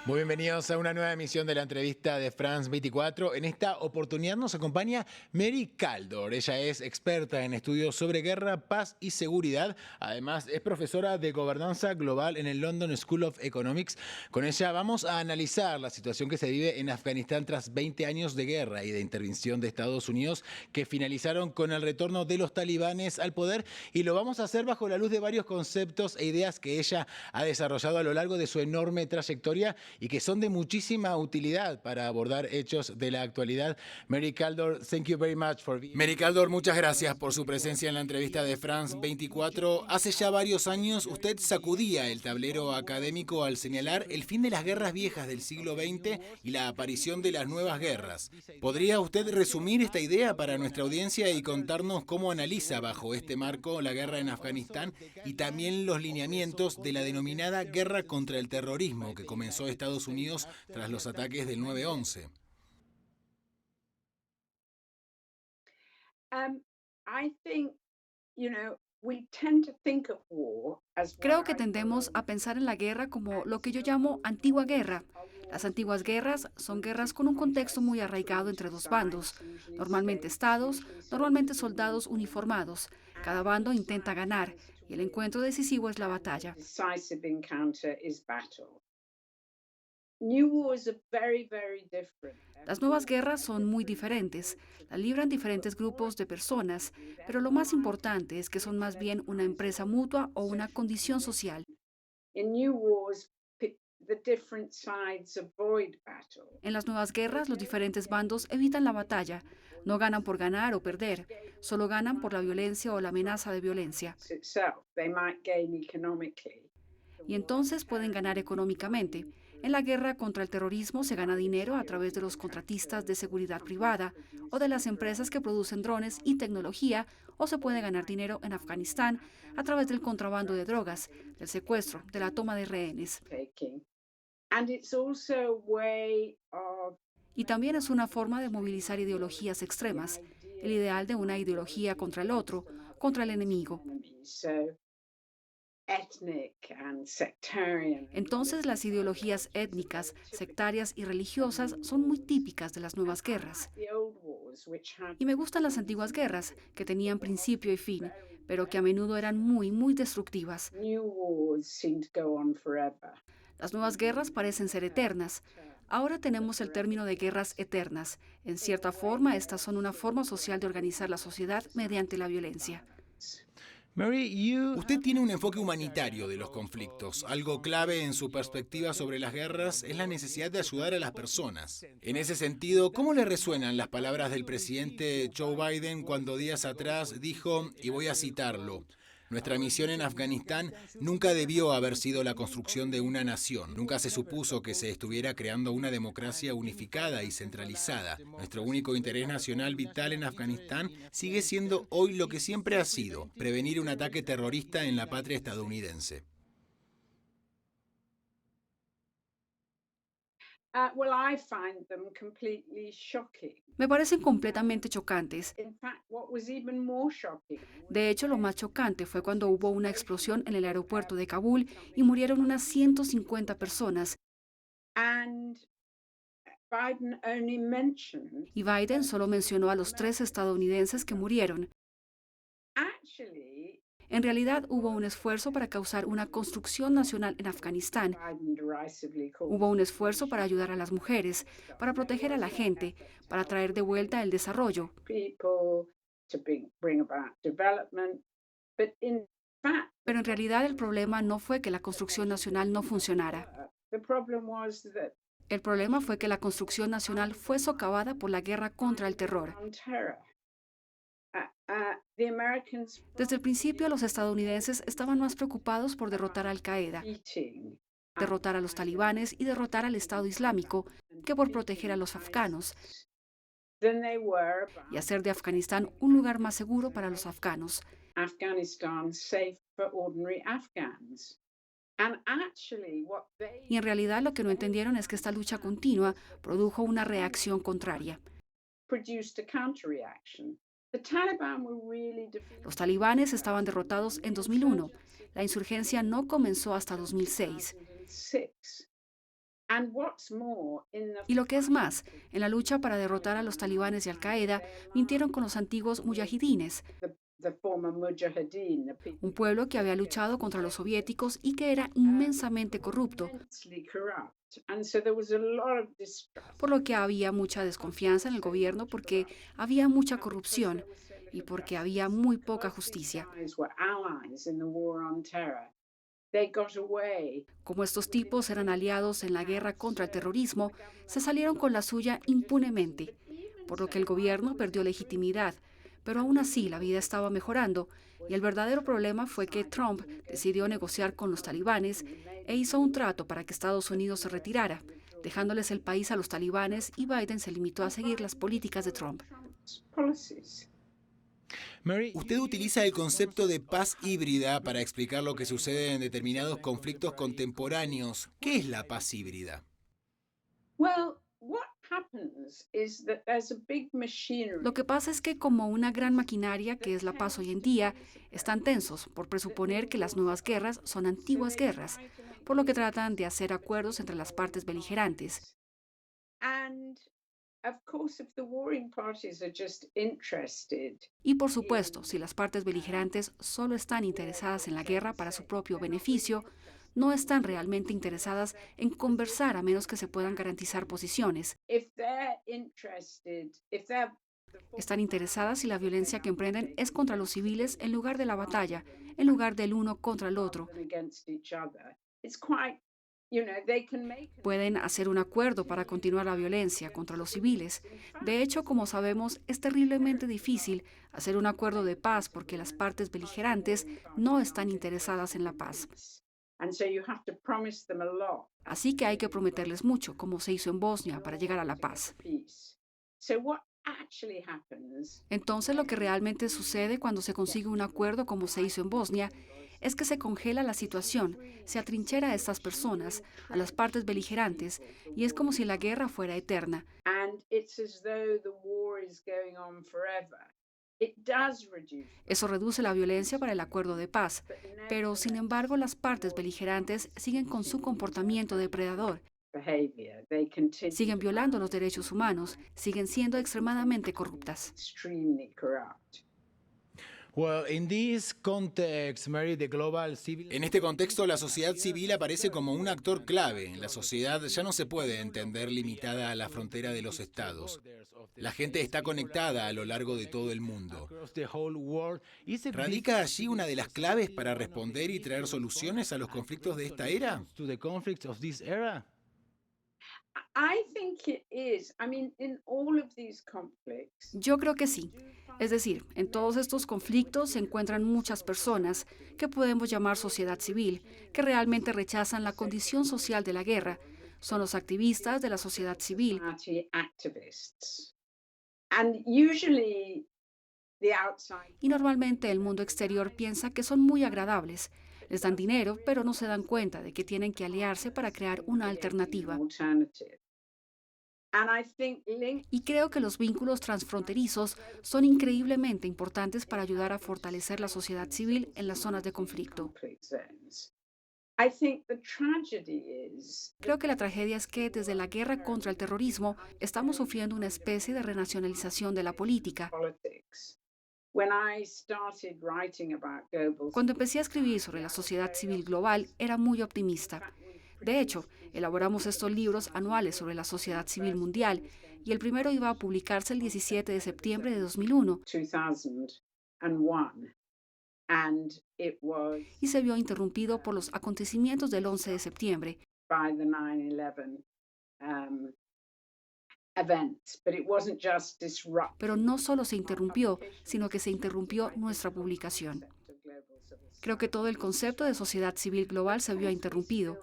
Muy bienvenidos a una nueva emisión de la entrevista de France 24. En esta oportunidad nos acompaña Mary Kaldor. Ella es experta en estudios sobre guerra, paz y seguridad. Además, es profesora de gobernanza global en el London School of Economics. Con ella vamos a analizar la situación que se vive en Afganistán tras 20 años de guerra y de intervención de Estados Unidos que finalizaron con el retorno de los talibanes al poder. Y lo vamos a hacer bajo la luz de varios conceptos e ideas que ella ha desarrollado a lo largo de su enorme trayectoria y que son de muchísima utilidad para abordar hechos de la actualidad. Mary Kaldor, thank you very much for being... Mary Kaldor, muchas gracias por su presencia en la entrevista de France 24. Hace ya varios años usted sacudía el tablero académico al señalar el fin de las guerras viejas del siglo XX y la aparición de las nuevas guerras. ¿Podría usted resumir esta idea para nuestra audiencia y contarnos cómo analiza bajo este marco la guerra en Afganistán y también los lineamientos de la denominada guerra contra el terrorismo que comenzó Estados Unidos tras los ataques del 9/11? Um, I think, we tend to think of war as what Creo que I tendemos call a pensar en la guerra como lo que yo llamo ancillary antigua guerra. Las wars, antiguas guerras son guerras con un contexto contests muy arraigado between entre two dos bandos, sides, usually normalmente states, estados, usually normalmente soldiers in soldados uniform, uniformados. Cada and bando each intenta side ganar tends to y el win, encuentro decisivo es la and the batalla. decisive encounter is battle. New wars are very, very different. They're Las nuevas fought guerras by son muy different diferentes, networks of las libran people, but diferentes more grupos de personas, importantly, they're pero lo más marked importante es que with son más bien una legitimizing empresa mutua o una social condición social. commitment. In new wars, the different sides avoid battle. En las nuevas They guerras, los don't diferentes gain bandos evitan la batalla. politically or No ganan por militarily. ganar o They perder, just gain solo ganan por la money violencia o la amenaza de from violencia. violence itself. They might gain economically. The Y war on entonces pueden ganar terrorism is económicamente. won En la through guerra contra el terrorismo se gana private dinero a través de security los contratistas de contractors or seguridad companies privada o de producing las empresas que drones or producen drones y technology, tecnología, o se or puede you ganar might dinero get en money in Afganistán a través del Afghanistan from contrabando de drug drogas, smuggling del to secuestro, de la kidnapping toma to de rehenes. hostage taking. And it's also a way of Y también es una mobilizing forma de extreme movilizar ideologías ideologies, the extremas, el idea ideal of de una one ideología ideology contra el against otro, another, contra el against an enemigo. enemy. So ethnic and sectarian and Entonces las religious ideologías ideologies are étnicas, very typical sectarias y of religiosas new son muy wars. típicas de las And nuevas I guerras. like the old wars, which had Y me gustan las beginnings antiguas and guerras, que endings, but tenían were principio y often fin, very, pero que a very menudo eran short. muy, muy destructivas. New wars seem to go on forever, Las nuevas even guerras in the parecen ser term, eternas. Ahora the tenemos el forever término de guerras guerras. eternas. En In a cierta way, forma, they're estas a son una forma cynical social de organizar la ending of sociedad mediante la societal violencia. violence. Usted tiene un enfoque humanitario de los conflictos. Algo clave en su perspectiva sobre las guerras es la necesidad de ayudar a las personas. En ese sentido, ¿cómo le resuenan las palabras del presidente Joe Biden cuando días atrás dijo, y voy a citarlo: nuestra misión en Afganistán nunca debió haber sido la construcción de una nación. Nunca se supuso que se estuviera creando una democracia unificada y centralizada. Nuestro único interés nacional vital en Afganistán sigue siendo hoy lo que siempre ha sido: prevenir un ataque terrorista en la patria estadounidense. Well, I find them completely shocking. Me parecen Um, completamente chocantes. in fact, what was even more shocking was De hecho, lo más when chocante fue this cuando hubo una explosion explosión en el broke aeropuerto out de in Kabul y something murieron like unas 100 people 150 personas. and Biden only mentioned Y Biden the solo mencionó a two los 3 estadounidenses Americans que who died. murieron. Actually, En realidad it hubo un was esfuerzo para causar una construcción what nacional en Afganistán. Biden derisively Hubo calls un esfuerzo para Operation ayudar a las mujeres, Warp Speed. para There proteger a was la no gente, effort to para help traer de vuelta el women, to desarrollo. protect people, to bring about development. But in fact, the Pero en realidad problem el was problema not no fue que la that construcción measures nacional didn't no funcionara. work. The problem was that El problema fue que la nationalism was construcción nacional fue socavada undermined por la guerra contra by el the war terror. on terror. The Americans Desde el from the principio, los beginning were more estadounidenses estaban más concerned preocupados por derrotar a about Al Qaeda, defeating Al derrotar a los Qaeda talibanes y and derrotar al Estado defeating Islámico Taliban and que por proteger a defeating los afganos ISIS than they were y about hacer de Afganistán protecting un lugar más Afghans seguro and para los making afganos. Afghanistan safe for ordinary Afghans. And actually, what Y they en realidad lo que no failed entendieron to es que esta lucha understand continua was that this produjo una reacción contraria. counter-reaction produced a counter-reaction. The Taliban were really Los defeated in talibanes estaban derrotados 2001. en The 2001. insurgency La didn't insurgencia begin no comenzó hasta until 2006. 2006. And what's more, in Y lo que es más, en la lucha para derrotar a los talibanes y Al-Qaeda, mintieron con los antiguos mujahidines, the former Mujahideen, the un people pueblo que había luchado contra los soviéticos y que era inmensamente corrupto, immensely corrupt. And so there was a lot of distrust. por lo que había mucha desconfianza en el gobierno porque había mucha corrupción y porque había muy poca justicia. Guys were allies in the war on terror. They got away. Como estos tipos eran aliados en la guerra contra el terrorismo, se salieron con la suya impunemente, por lo que el gobierno perdió legitimidad. Pero aún así la vida estaba mejorando y el verdadero problema fue que Trump decidió negociar con los talibanes e hizo un trato para que Estados Unidos se retirara, dejándoles el país a los talibanes, y Biden se limitó a seguir las políticas de Trump. Policies. Mary, usted utiliza el concepto de paz híbrida para explicar lo que sucede en determinados conflictos contemporáneos. ¿Qué es la paz híbrida? Well, what happens is that there's a big machinery. Lo que pasa es que, como una gran maquinaria que es la paz hoy en día, están tensos por presuponer que las nuevas guerras son antiguas guerras, por lo que tratan de hacer acuerdos entre las partes beligerantes. And of course, if the warring parties are just interested, Y por supuesto, si las partes beligerantes solo están interesadas en la guerra para su propio beneficio, no están realmente interesadas en conversar a menos que se puedan garantizar posiciones. if they're interested, if they're Están interesadas si la violencia que emprenden es contra los civiles en lugar de la batalla, en lugar del uno contra el otro. against each other, it's quite, they can make Pueden hacer un acuerdo para continuar la violencia contra los civiles. De hecho, como sabemos, es terriblemente difícil hacer un acuerdo de paz porque las partes beligerantes no están interesadas en la paz. And so you have to promise them a lot. Así que hay que prometerles mucho, como se hizo en Bosnia, para llegar a la paz. Peace. So what actually happens Entonces, lo que realmente sucede cuando se consigue un acuerdo, como se hizo en Bosnia, es que se congela la situación, se atrinchera a estas personas, a las partes beligerantes, y es como si la guerra fuera eterna. and it's as though the war is going on forever. It does reduce Eso reduce la violencia para el acuerdo de paz, pero sin embargo las partes beligerantes siguen con su comportamiento depredador, behavior. They continue siguen violando los derechos humanos, siguen siendo extremadamente corruptas. extremely corrupt. En este contexto, la sociedad civil aparece como un actor clave. La sociedad ya no se puede entender limitada a la frontera de los estados. La gente está conectada a lo largo de todo el mundo. ¿Radica allí una de las claves para responder y traer soluciones a los conflictos de esta era? I think it is. I mean, in all of these conflicts, Yo creo que sí. Es decir, en todos estos conflictos se encuentran muchas personas que podemos llamar sociedad civil, que realmente rechazan la condición social de la guerra. Son los activistas de la sociedad civil. party activists. And usually the outside Y normalmente el mundo exterior piensa que son muy agradables. Les dan dinero, pero no se dan cuenta de que tienen que aliarse para crear una alternativa. alternative. And I think linked Y creo que los vínculos transfronterizos son increíblemente importantes para ayudar a fortalecer la sociedad civil en las zonas de conflicto. conflict zones. I think the tragedy is Creo que la tragedia es que desde la guerra contra el terrorismo estamos sufriendo una especie de renacionalización de la política. politics. When I started writing about global Cuando empecé a escribir sobre la sociedad civil global, era muy optimista. De hecho, elaboramos estos libros anuales sobre la sociedad civil mundial y el primero iba a publicarse el 17 de septiembre de 2001 2001, and it was y se vio interrumpido por los acontecimientos del 11 de septiembre. by the 9/11 events, but it wasn't just disrupted. Pero no solo se interrumpió, sino que se interrumpió nuestra publicación. Creo que todo el concepto de sociedad civil global se vio interrumpido.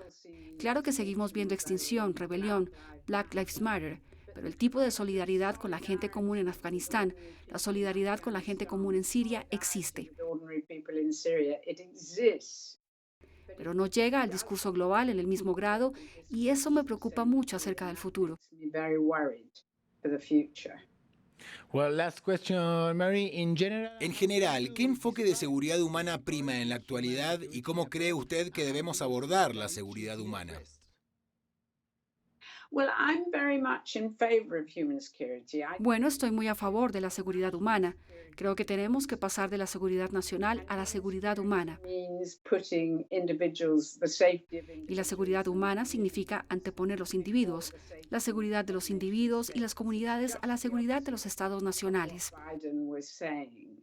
Claro que seguimos viendo extinción, rebelión, Black Lives Matter, pero el tipo de solidaridad con la gente común en Afganistán, la solidaridad con la gente común en Siria existe, Ordinary people in Syria, it exists. pero no llega al discurso global en el mismo grado, y eso me preocupa mucho acerca del futuro. Makes me very worried for the future. En general, ¿qué enfoque de seguridad humana prima en la actualidad y cómo cree usted que debemos abordar la seguridad humana? Well, I'm very much in favor of human security. Bueno, estoy muy a favor de la seguridad humana. Creo que tenemos que pasar de la seguridad nacional a la seguridad humana. Means putting individuals, the safety of Y la seguridad humana significa anteponer los individuos, la seguridad de los individuos y las comunidades a la seguridad de los estados nacionales. Biden was saying.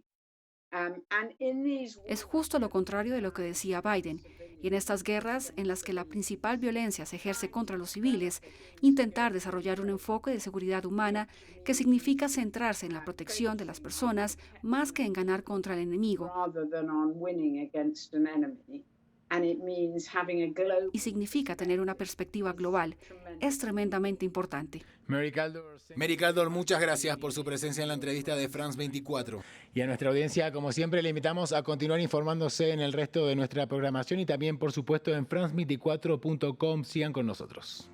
And in these Es justo lo contrario de lo que decía Biden. Y en estas guerras, en las que la principal violencia se ejerce contra los civiles, intentar desarrollar un enfoque de seguridad humana que significa centrarse en la protección de las personas más que en ganar contra el enemigo. rather than on winning against an enemy. And it means having a global Y significa tener una perspectiva global. Es tremendamente importante. Mary Kaldor, muchas gracias por su presencia en la entrevista de France 24. Y a nuestra audiencia, como siempre, le invitamos a continuar informándose en el resto de nuestra programación y también, por supuesto, en france24.com. Sigan con nosotros.